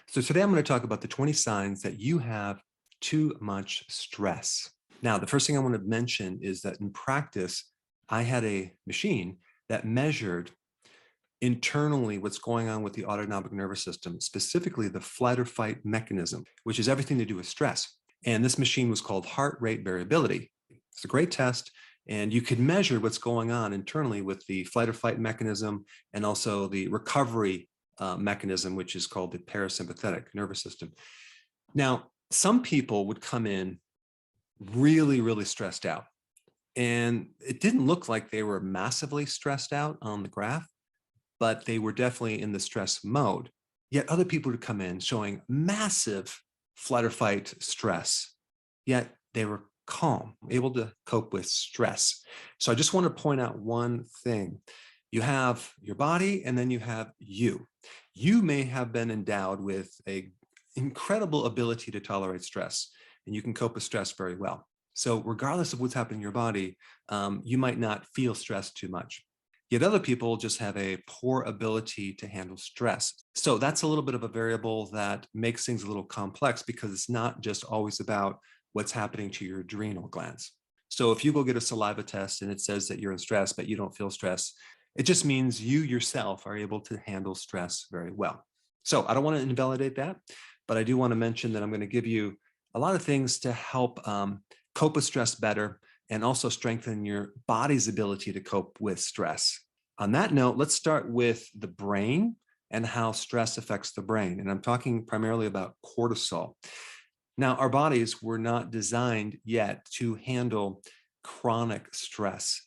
So today I'm going to talk about the 20 signs that you have too much stress. Now, the first thing I want to mention is that in practice, I had a machine that measured internally what's going on with the autonomic nervous system, specifically the flight or fight mechanism, which is everything to do with stress. And this machine was called heart rate variability. It's a great test. And you could measure what's going on internally with the flight or fight mechanism and also the recovery mechanism, which is called the parasympathetic nervous system. Now, some people would come in really, really stressed out. And it didn't look like they were massively stressed out on the graph, but they were definitely in the stress mode. Yet other people would come in showing massive flight or fight stress, yet they were calm, able to cope with stress. So I just want to point out one thing. You have your body and then you have you. You may have been endowed with an incredible ability to tolerate stress, and you can cope with stress very well. So regardless of what's happening in your body, you might not feel stressed too much. Yet other people just have a poor ability to handle stress. So that's a little bit of a variable that makes things a little complex because it's not just always about what's happening to your adrenal glands. So if you go get a saliva test and it says that you're in stress, but you don't feel stress, it just means you yourself are able to handle stress very well. So I don't want to invalidate that, but I do want to mention that I'm going to give you a lot of things to help cope with stress better and also strengthen your body's ability to cope with stress. On that note, let's start with the brain and how stress affects the brain. And I'm talking primarily about cortisol. Now, our bodies were not designed yet to handle chronic stress.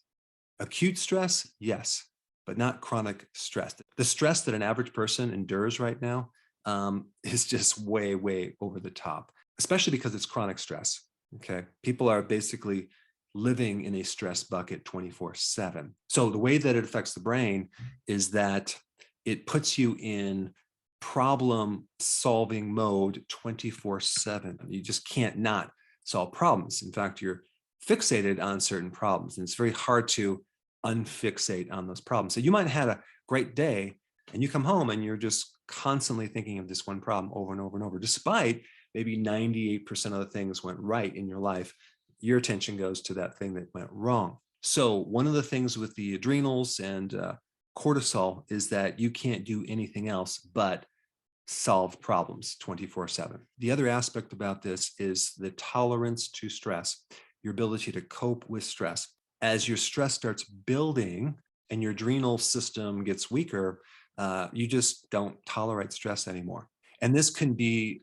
Acute stress, yes, but not chronic stress. The stress that an average person endures right now is just way, way over the top, especially because it's chronic stress. Okay. People are basically living in a stress bucket 24/7. So the way that it affects the brain is that it puts you in problem solving mode 24/7. You just can't not solve problems. In fact, you're fixated on certain problems, and it's very hard to unfixate on those problems. So you might have had a great day and you come home and you're just constantly thinking of this one problem over and over and over, despite maybe 98% of the things went right in your life. Your attention goes to that thing that went wrong. So one of the things with the adrenals and cortisol is that you can't do anything else but solve problems 24/7. The other aspect about this is the tolerance to stress, your ability to cope with stress. As your stress starts building and your adrenal system gets weaker, you just don't tolerate stress anymore. And this can be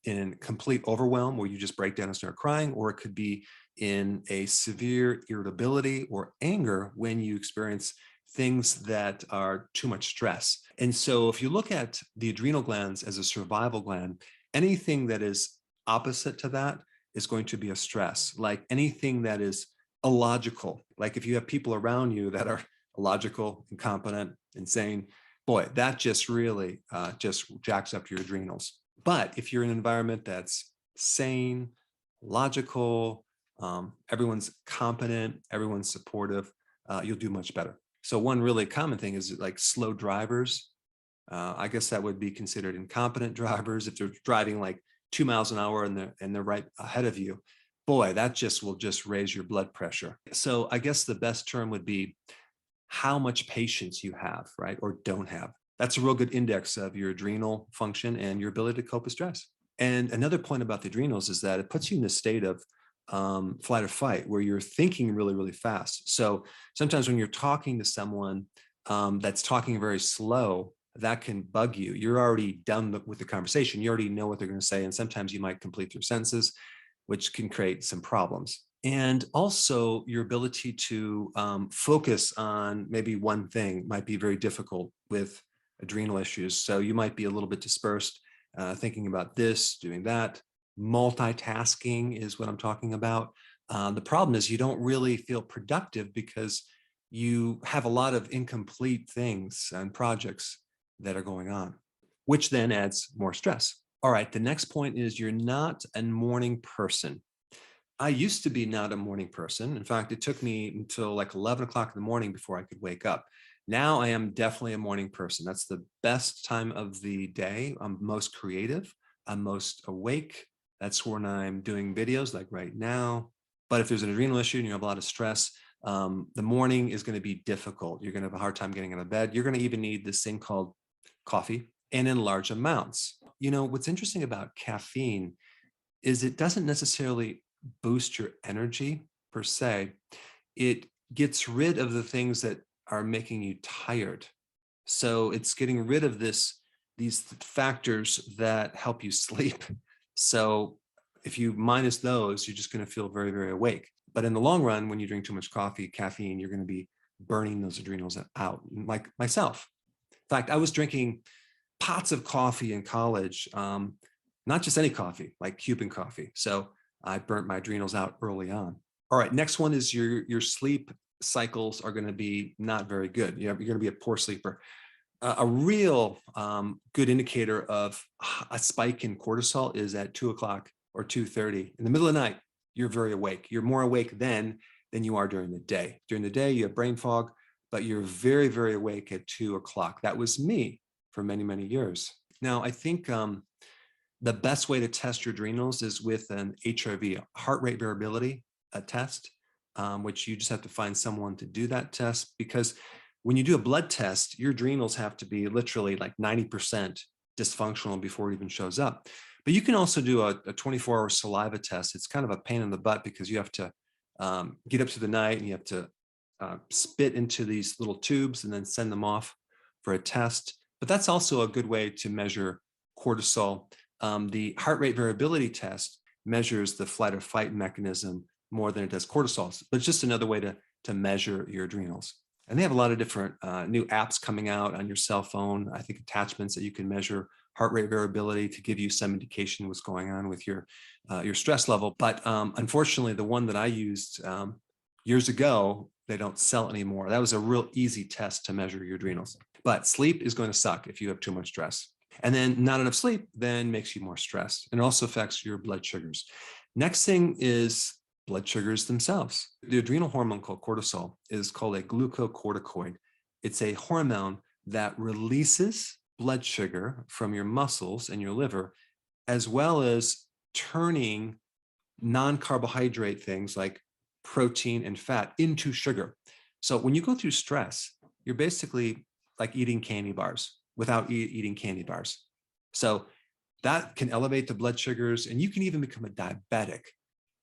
in complete overwhelm where you just break down and start crying, or it could be in a severe irritability or anger when you experience things that are too much stress. And so if you look at the adrenal glands as a survival gland, anything that is opposite to that is going to be a stress. Like anything that is illogical, like if you have people around you that are illogical, incompetent, insane, boy, that just really just jacks up your adrenals. But if you're in an environment that's sane, logical, everyone's competent, everyone's supportive, you'll do much better. So one really common thing is like slow drivers. I guess that would be considered incompetent drivers if they're driving like 2 miles an hour and they're right ahead of you. Boy, that just will just raise your blood pressure. So I guess the best term would be how much patience you have, right? Or don't have. That's a real good index of your adrenal function and your ability to cope with stress. And another point about the adrenals is that it puts you in a state of flight or fight where you're thinking really, really fast. So sometimes when you're talking to someone that's talking very slow, that can bug you. You're already done with the conversation. You already know what they're going to say. And sometimes you might complete their sentences, which can create some problems. And also your ability to focus on maybe one thing might be very difficult with adrenal issues. So you might be a little bit dispersed, thinking about this, doing that. Multitasking is what I'm talking about. The problem is you don't really feel productive because you have a lot of incomplete things and projects that are going on, which then adds more stress. All right, the next point is you're not a morning person. I used to be not a morning person. In fact, it took me until like 11 o'clock in the morning before I could wake up. Now I am definitely a morning person. That's the best time of the day. I'm most creative. I'm most awake. That's when I'm doing videos like right now. But if there's an adrenal issue and you have a lot of stress, the morning is going to be difficult. You're going to have a hard time getting out of bed. You're going to even need this thing called coffee, and in large amounts. You know, what's interesting about caffeine is it doesn't necessarily boost your energy per se. It gets rid of the things that are making you tired. So it's getting rid of these factors that help you sleep. So if you minus those, you're just going to feel very, very awake. But in the long run, when you drink too much coffee, caffeine, you're going to be burning those adrenals out, like myself. In fact, I was drinking pots of coffee in college, not just any coffee, like Cuban coffee. So I burnt my adrenals out early on. All right, next one is your sleep cycles are going to be not very good. You're going to be a poor sleeper. A real good indicator of a spike in cortisol is at 2 o'clock or 2:30 in the middle of the night. You're very awake. You're more awake then than you are during the day. During the day, you have brain fog, but you're very, very awake at 2 o'clock. That was me for many, many years. Now, I think the best way to test your adrenals is with an HRV, heart rate variability test, which you just have to find someone to do that test, because when you do a blood test, your adrenals have to be literally like 90% dysfunctional before it even shows up. But you can also do a 24-hour saliva test. It's kind of a pain in the butt because you have to get up to the night and you have to spit into these little tubes and then send them off for a test. But that's also a good way to measure cortisol. The heart rate variability test measures the flight or fight mechanism more than it does cortisol. But it's just another way to measure your adrenals. And they have a lot of different new apps coming out on your cell phone. I think attachments that you can measure heart rate variability to give you some indication what's going on with your stress level. But unfortunately, the one that I used years ago, they don't sell anymore. That was a real easy test to measure your adrenals. But sleep is going to suck if you have too much stress. And then not enough sleep then makes you more stressed. And it also affects your blood sugars. Next thing is blood sugars themselves. The adrenal hormone called cortisol is called a glucocorticoid. It's a hormone that releases blood sugar from your muscles and your liver, as well as turning non-carbohydrate things like protein and fat into sugar. So when you go through stress, you're basically like eating candy bars without eating candy bars. So that can elevate the blood sugars, and you can even become a diabetic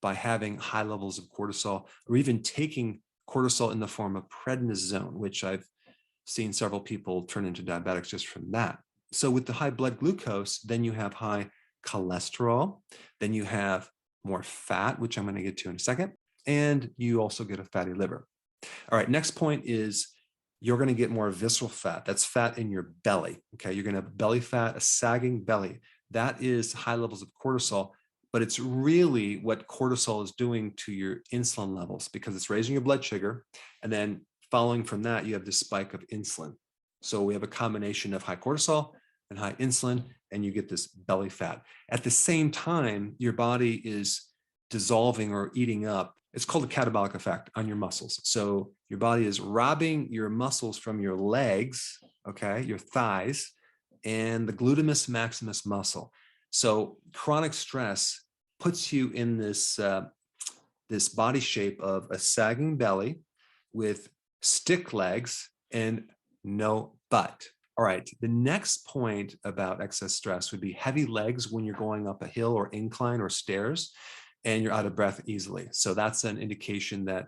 by having high levels of cortisol, or even taking cortisol in the form of prednisone, which I've seen several people turn into diabetics just from that. So with the high blood glucose, then you have high cholesterol, then you have more fat, which I'm going to get to in a second, and you also get a fatty liver. All right, next point is you're going to get more visceral fat. That's fat in your belly. Okay, you're going to have belly fat, a sagging belly. That is high levels of cortisol, but it's really what cortisol is doing to your insulin levels, because it's raising your blood sugar. And then following from that, you have this spike of insulin. So we have a combination of high cortisol and high insulin, and you get this belly fat. At the same time, your body is dissolving or eating up. It's called a catabolic effect on your muscles. So your body is robbing your muscles from your legs, okay, your thighs, and the gluteus maximus muscle. So chronic stress puts you in this this body shape of a sagging belly with stick legs and no butt. All right, the next point about excess stress would be heavy legs when you're going up a hill or incline or stairs and you're out of breath easily. So that's an indication that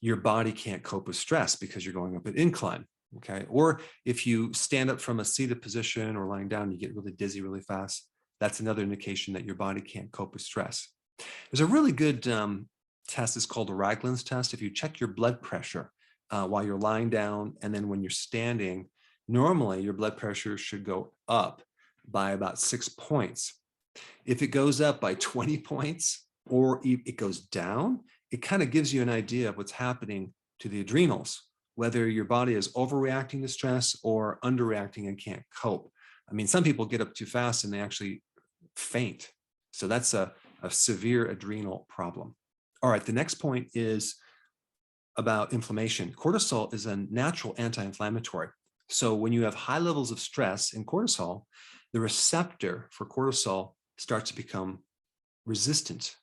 your body can't cope with stress because you're going up an incline. Okay. Or if you stand up from a seated position or lying down, you get really dizzy really fast. That's another indication that your body can't cope with stress. There's a really good test. It's called a Ragland's test. If you check your blood pressure while you're lying down, and then when you're standing, normally your blood pressure should go up by about 6 points. If it goes up by 20 points or it goes down, it kind of gives you an idea of what's happening to the adrenals, whether your body is overreacting to stress or underreacting and can't cope. I mean, some people get up too fast and they actually faint. So that's a severe adrenal problem. All right, the next point is about inflammation. Cortisol is a natural anti-inflammatory. So when you have high levels of stress in cortisol, the receptor for cortisol starts to become resistant,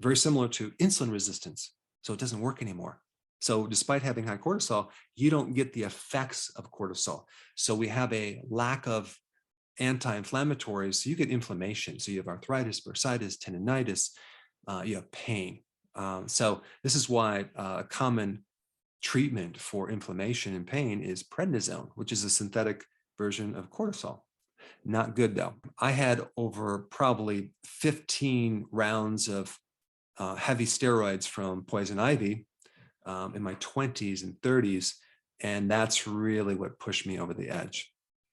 very similar to insulin resistance. So it doesn't work anymore. So despite having high cortisol, you don't get the effects of cortisol. So we have a lack of anti-inflammatories. So you get inflammation. So you have arthritis, bursitis, tendinitis, you have pain. So this is why a common treatment for inflammation and pain is prednisone, which is a synthetic version of cortisol. Not good though. I had over probably 15 rounds of heavy steroids from poison ivy in my 20s and 30s. And that's really what pushed me over the edge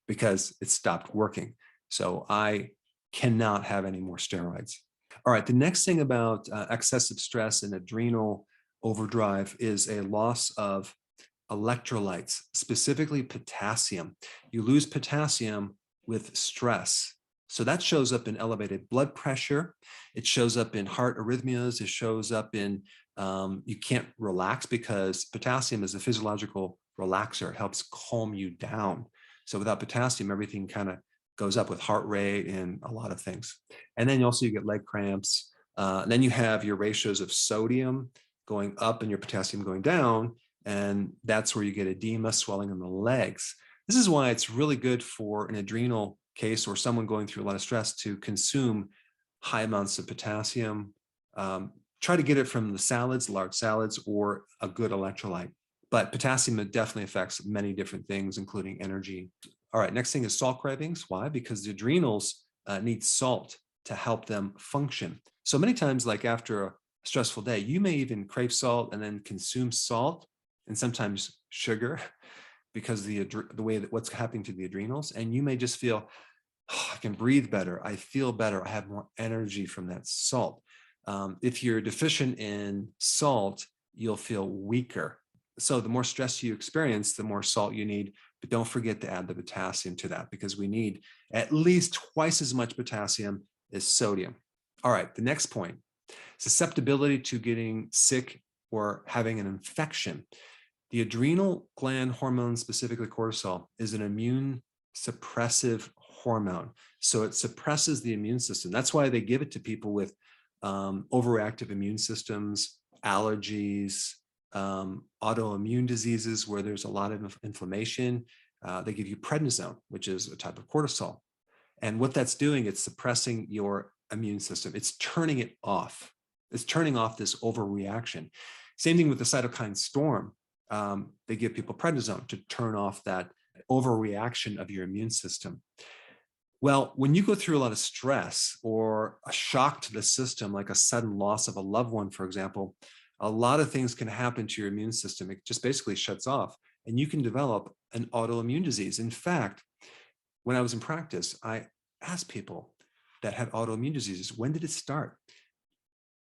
because it stopped working. So I cannot have any more steroids. All right, the next thing about excessive stress and adrenal overdrive is a loss of electrolytes, specifically potassium. You lose potassium with stress. So that shows up in elevated blood pressure. It shows up in heart arrhythmias. It shows up in you can't relax because potassium is a physiological relaxer. It helps calm you down. So without potassium, everything kind of goes up with heart rate and a lot of things. And then also you get leg cramps. Then you have your ratios of sodium going up and your potassium going down. And that's where you get edema, swelling in the legs. This is why it's really good for an adrenal case or someone going through a lot of stress to consume high amounts of potassium. Try to get it from the salads, large salads, or a good electrolyte. But potassium definitely affects many different things, including energy. All right, next thing is salt cravings. Why? Because the adrenals need salt to help them function. So many times, like after a stressful day, you may even crave salt and then consume salt and sometimes sugar because of the way that what's happening to the adrenals. And you may just feel, oh, I can breathe better. I feel better. I have more energy from that salt. If you're deficient in salt, you'll feel weaker. So the more stress you experience, the more salt you need. But don't forget to add the potassium to that because we need at least twice as much potassium as sodium. All right, the next point, susceptibility to getting sick or having an infection. The adrenal gland hormone, specifically cortisol, is an immune suppressive hormone. So it suppresses the immune system. That's why they give it to people with overactive immune systems, allergies, autoimmune diseases where there's a lot of inflammation. They give you prednisone, which is a type of cortisol. And what that's doing, it's suppressing your immune system. It's turning it off. It's turning off this overreaction. Same thing with the cytokine storm. They give people prednisone to turn off that overreaction of your immune system. Well, when you go through a lot of stress or a shock to the system, like a sudden loss of a loved one, for example, a lot of things can happen to your immune system. It just basically shuts off and you can develop an autoimmune disease. In fact, when I was in practice, I asked people that had autoimmune diseases, when did it start?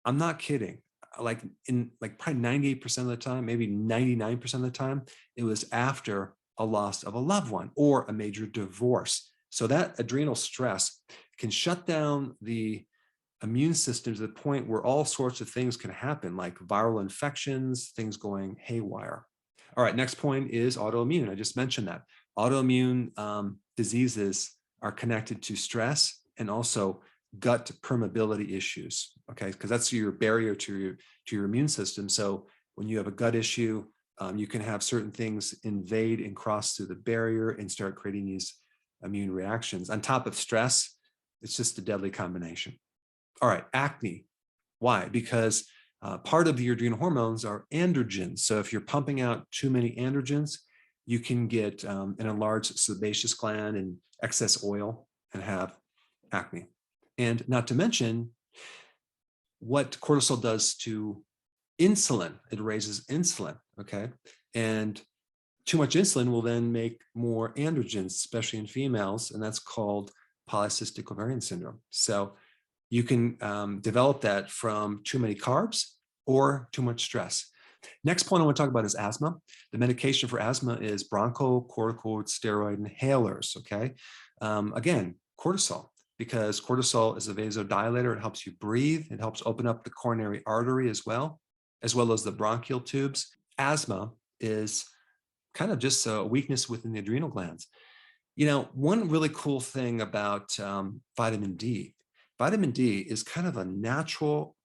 I'm not kidding. Like probably 98% of the time, maybe 99% of the time, it was after a loss of a loved one or a major divorce. So that adrenal stress can shut down the immune system to the point where all sorts of things can happen, like viral infections, things going haywire. All right, next point is autoimmune. I just mentioned that. Autoimmune diseases are connected to stress and also gut permeability issues, okay? Because that's your barrier to your immune system. So when you have a gut issue, you can have certain things invade and cross through the barrier and start creating these immune reactions. On top of stress, it's just a deadly combination. All right, acne. Why? Because part of your adrenal hormones are androgens. So if you're pumping out too many androgens, you can get an enlarged sebaceous gland and excess oil and have acne. And not to mention what cortisol does to insulin. It raises insulin, okay? And too much insulin will then make more androgens, especially in females, and that's called polycystic ovarian syndrome. So you can develop that from too many carbs or too much stress. Next point I want to talk about is asthma. The medication for asthma is bronchocorticosteroid inhalers, okay? Again, cortisol, because cortisol is a vasodilator. It helps you breathe. It helps open up the coronary artery as well as the bronchial tubes. asthma is kind of just a weakness within the adrenal glands. You know, one really cool thing about vitamin D is kind of a natural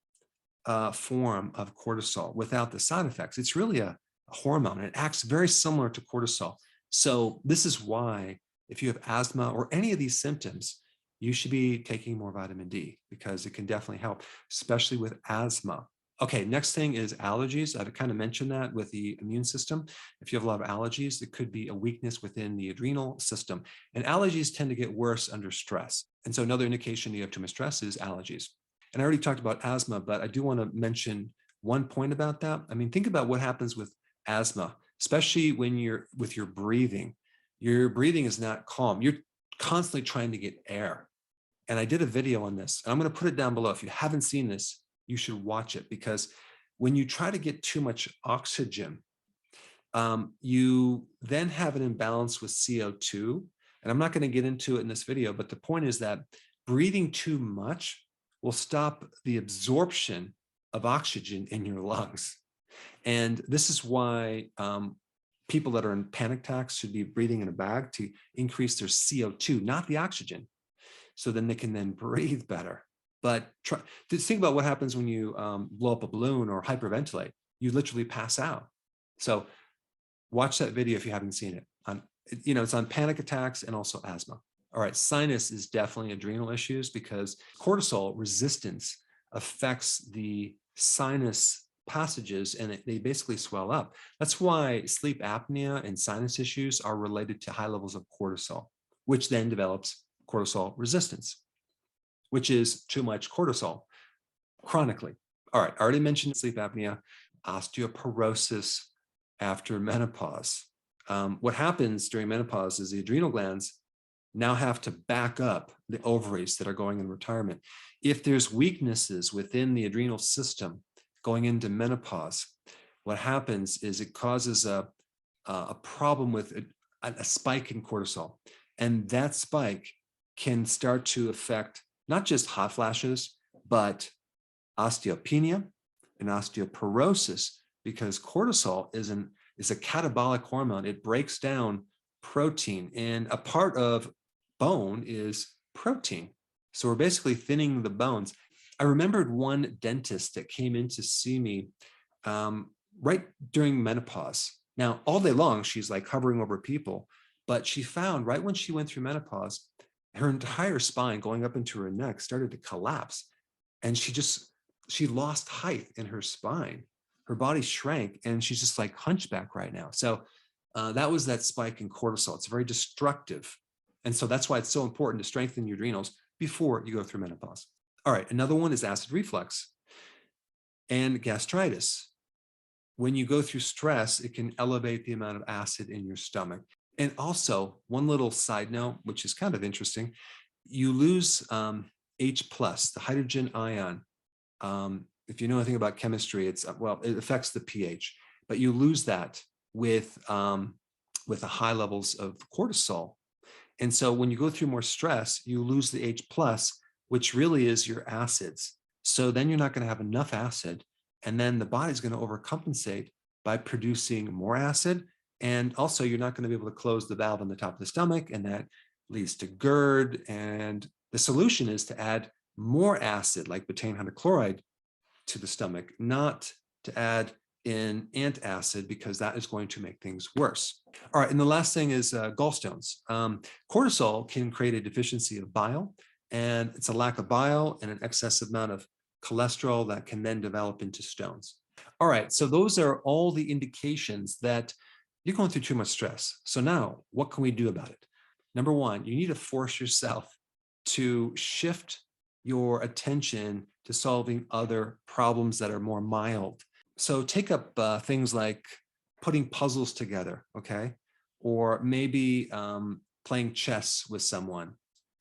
form of cortisol without the side effects. It's really a hormone. It acts very similar to cortisol. So this is why if you have asthma or any of these symptoms, you should be taking more vitamin D because it can definitely help, especially with asthma. Okay, next thing is allergies. I've kind of mentioned that with the immune system. If you have a lot of allergies, it could be a weakness within the adrenal system. And allergies tend to get worse under stress. And so another indication you have too much stress is allergies. And I already talked about asthma, but I do want to mention one point about that. I mean, think about what happens with asthma, especially when you're with your breathing. Your breathing is not calm. You're constantly trying to get air. And I did a video on this. And I'm going to put it down below. If you haven't seen this, you should watch it because when you try to get too much oxygen, you then have an imbalance with CO2. And I'm not going to get into it in this video, but the point is that breathing too much will stop the absorption of oxygen in your lungs. And this is why people that are in panic attacks should be breathing in a bag to increase their CO2, not the oxygen. So then they can then breathe better. But think about what happens when you blow up a balloon or hyperventilate. You literally pass out. So watch that video if you haven't seen it. It's on panic attacks and also asthma. All right, sinus is definitely adrenal issues because cortisol resistance affects the sinus passages and they basically swell up. That's why sleep apnea and sinus issues are related to high levels of cortisol, which then develops cortisol resistance, which is too much cortisol chronically. All right, I already mentioned sleep apnea, osteoporosis after menopause. What happens during menopause is the adrenal glands now have to back up the ovaries that are going in retirement. If there's weaknesses within the adrenal system going into menopause, what happens is it causes a problem with a spike in cortisol. And that spike can start to affect not just hot flashes, but osteopenia and osteoporosis, because cortisol is a catabolic hormone. It breaks down protein, and a part of bone is protein. So we're basically thinning the bones. I remembered one dentist that came in to see me right during menopause. Now, all day long, she's like hovering over people, but she found right when she went through menopause, her entire spine going up into her neck started to collapse. And she lost height in her spine. Her body shrank and she's just like hunchback right now. So that was that spike in cortisol. It's very destructive. And so that's why it's so important to strengthen your adrenals before you go through menopause. All right, another one is acid reflux and gastritis. When you go through stress, it can elevate the amount of acid in your stomach. And also, one little side note, which is kind of interesting, you lose H plus, the hydrogen ion. If you know anything about chemistry, it affects the pH, but you lose that with the high levels of cortisol. And so when you go through more stress, you lose the H plus, which really is your acids. So then you're not going to have enough acid. And then the body's going to overcompensate by producing more acid. And also you're not going to be able to close the valve on the top of the stomach. And that leads to GERD. And the solution is to add more acid like betaine hydrochloride to the stomach, not to add in antacid, because that is going to make things worse. All right, and the last thing is gallstones. Cortisol can create a deficiency of bile, and it's a lack of bile and an excessive amount of cholesterol that can then develop into stones. All right, so those are all the indications that you're going through too much stress. So now, what can we do about it? Number one, you need to force yourself to shift your attention to solving other problems that are more mild. So take up things like putting puzzles together, okay? Or maybe playing chess with someone,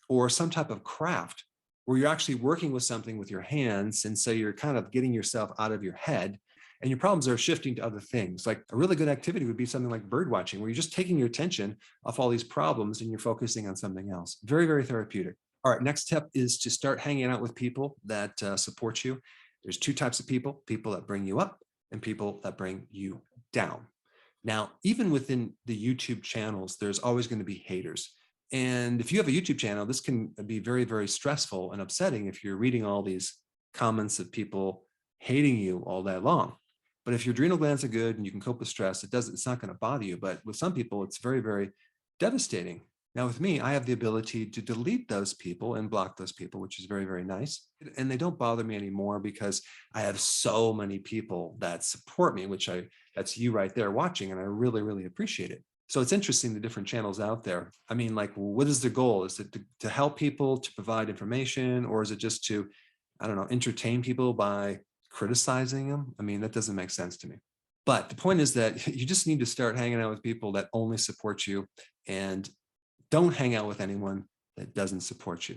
or some type of craft where you're actually working with something with your hands. And so you're kind of getting yourself out of your head and your problems are shifting to other things. Like a really good activity would be something like bird watching, where you're just taking your attention off all these problems and you're focusing on something else. Very, very therapeutic. All right, next step is to start hanging out with people that support you. There's two types of people that bring you up and people that bring you down. Now, even within the YouTube channels, there's always going to be haters. And if you have a YouTube channel, this can be very, very stressful and upsetting if you're reading all these comments of people hating you all day long. But if your adrenal glands are good and you can cope with stress, it's not going to bother you. But with some people, it's very, very devastating. Now, with me, I have the ability to delete those people and block those people, which is very, very nice. And they don't bother me anymore because I have so many people that support me, that's you right there watching. And I really, really appreciate it. So it's interesting, the different channels out there. I mean, like, what is the goal? Is it to help people, to provide information, or is it just to, I don't know, entertain people by criticizing them? I mean, that doesn't make sense to me. But the point is that you just need to start hanging out with people that only support you, and don't hang out with anyone that doesn't support you.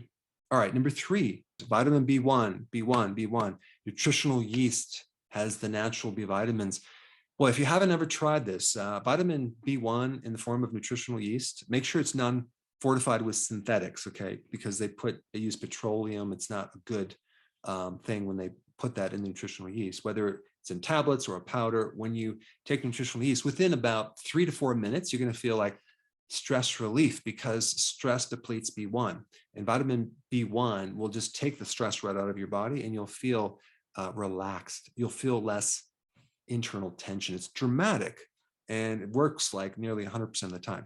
All right, number 3, vitamin B1, B1, B1. Nutritional yeast has the natural B vitamins. Well, if you haven't ever tried this, vitamin B1 in the form of nutritional yeast, make sure it's non-fortified with synthetics, okay? Because they use petroleum. It's not a good thing when they put that in the nutritional yeast, whether it's in tablets or a powder. When you take nutritional yeast, within about 3 to 4 minutes, you're going to feel like stress relief, because stress depletes B1, and vitamin B1 will just take the stress right out of your body, and you'll feel relaxed. You'll feel less internal tension. It's dramatic, and it works like nearly 100% of the time.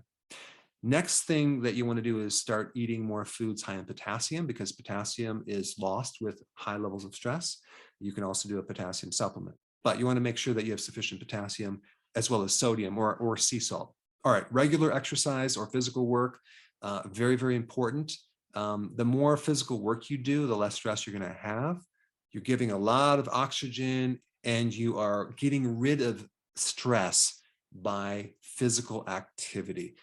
Next thing that you want to do is start eating more foods high in potassium, because potassium is lost with high levels of stress. You can also do a potassium supplement, but you want to make sure that you have sufficient potassium as well as sodium or sea salt. All right, regular exercise or physical work, very, very important. The more physical work you do, the less stress you're going to have. You're giving a lot of oxygen, and you are getting rid of stress by physical activity.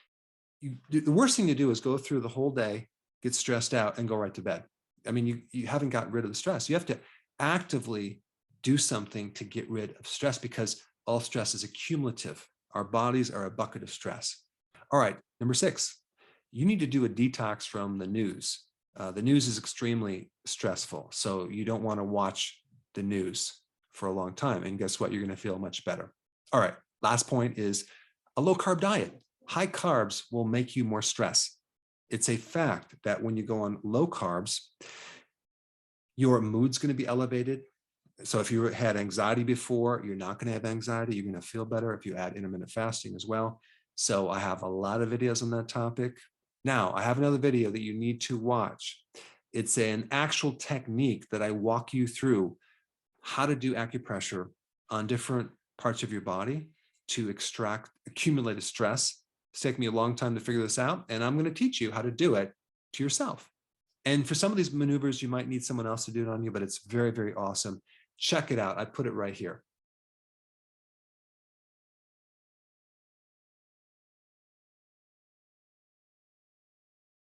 The worst thing to do is go through the whole day, get stressed out, and go right to bed. I mean, you haven't gotten rid of the stress. You have to actively do something to get rid of stress, because all stress is accumulative. Our bodies are a bucket of stress. All right, number 6, you need to do a detox from the news. The news is extremely stressful, so you don't want to watch the news for a long time. And guess what? You're going to feel much better. All right, last point is a low-carb diet. High carbs will make you more stressed. It's a fact that when you go on low carbs, your mood's going to be elevated. So if you had anxiety before, you're not going to have anxiety. You're going to feel better if you add intermittent fasting as well. So I have a lot of videos on that topic. Now, I have another video that you need to watch. It's an actual technique that I walk you through how to do acupressure on different parts of your body to extract accumulated stress. It's taken me a long time to figure this out, and I'm going to teach you how to do it to yourself. And for some of these maneuvers, you might need someone else to do it on you, but it's very, very awesome. Check it out. I put it right here.